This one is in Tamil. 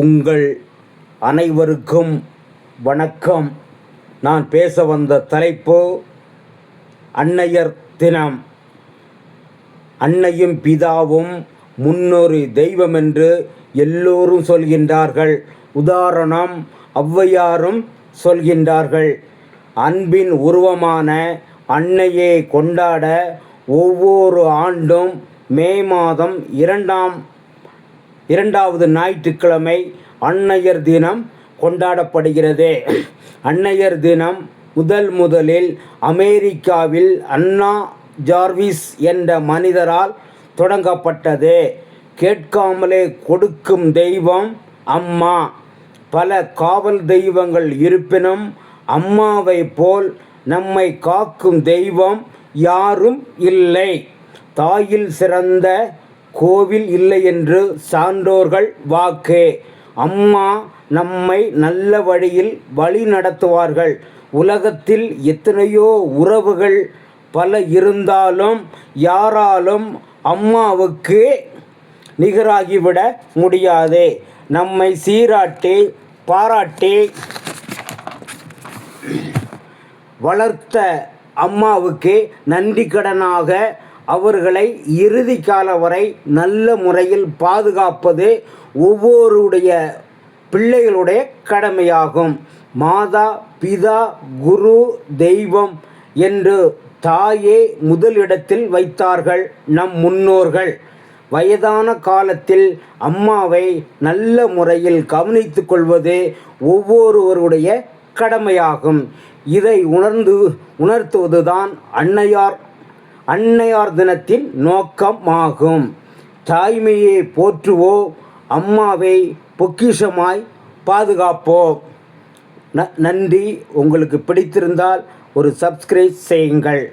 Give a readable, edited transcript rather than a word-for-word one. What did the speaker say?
உங்கள் அனைவருக்கும் வணக்கம். நான் பேச வந்த தலைப்பு அன்னையர் தினம். அன்னையும் பிதாவும் முன்னொரு தெய்வம் என்று எல்லோரும் சொல்கின்றார்கள். உதாரணம், ஔவையாரும் சொல்கின்றார்கள். அன்பின் உருவமான அன்னையை கொண்டாட ஒவ்வொரு ஆண்டும் மே மாதம் இரண்டாவது ஞாயிற்றுக்கிழமை அன்னையர் தினம் கொண்டாடப்படுகிறது. அன்னையர் தினம் முதலில் அமெரிக்காவில் அன்னா ஜார்விஸ் என்ற மனிதரால் தொடங்கப்பட்டது. கேட்காமலே கொடுக்கும் தெய்வம் அம்மா. பல காவல் தெய்வங்கள் இருப்பினும் அம்மாவை போல் நம்மை காக்கும் தெய்வம் யாரும் இல்லை. தாயில் சிறந்த கோவில் இல்லை என்று சான்றோர்கள் வாக்கு. அம்மா நம்மை நல்ல வழியில் வழி நடத்துவார்கள். உலகத்தில் எத்தனையோ உறவுகள் பல இருந்தாலும் யாராலும் அம்மாவுக்கு நிகராகிவிட முடியாது. நம்மை சீராட்டி பாராட்டி வளர்த்த அம்மாவுக்கு நன்றி கடனாக அவர்களை இறுதி காலம் வரை நல்ல முறையில் பாதுகாப்பது ஒவ்வொருடைய பிள்ளைகளுடைய கடமையாகும். மாதா, பிதா, குரு, தெய்வம் என்று தாயே முதலிடத்தில் வைத்தார்கள் நம் முன்னோர்கள். வயதான காலத்தில் அம்மாவை நல்ல முறையில் கவனித்து கொள்வது ஒவ்வொருவருடைய கடமையாகும். இதை உணர்த்துவதுதான் அன்னையார் தினத்தின் நோக்கமாகும். தாய்மையை போற்றுவோம், அம்மாவை பொக்கிஷமாய் பாதுகாப்போம். நன்றி. உங்களுக்கு பிடித்திருந்தால் ஒரு சப்ஸ்கிரைப் செய்யுங்கள்.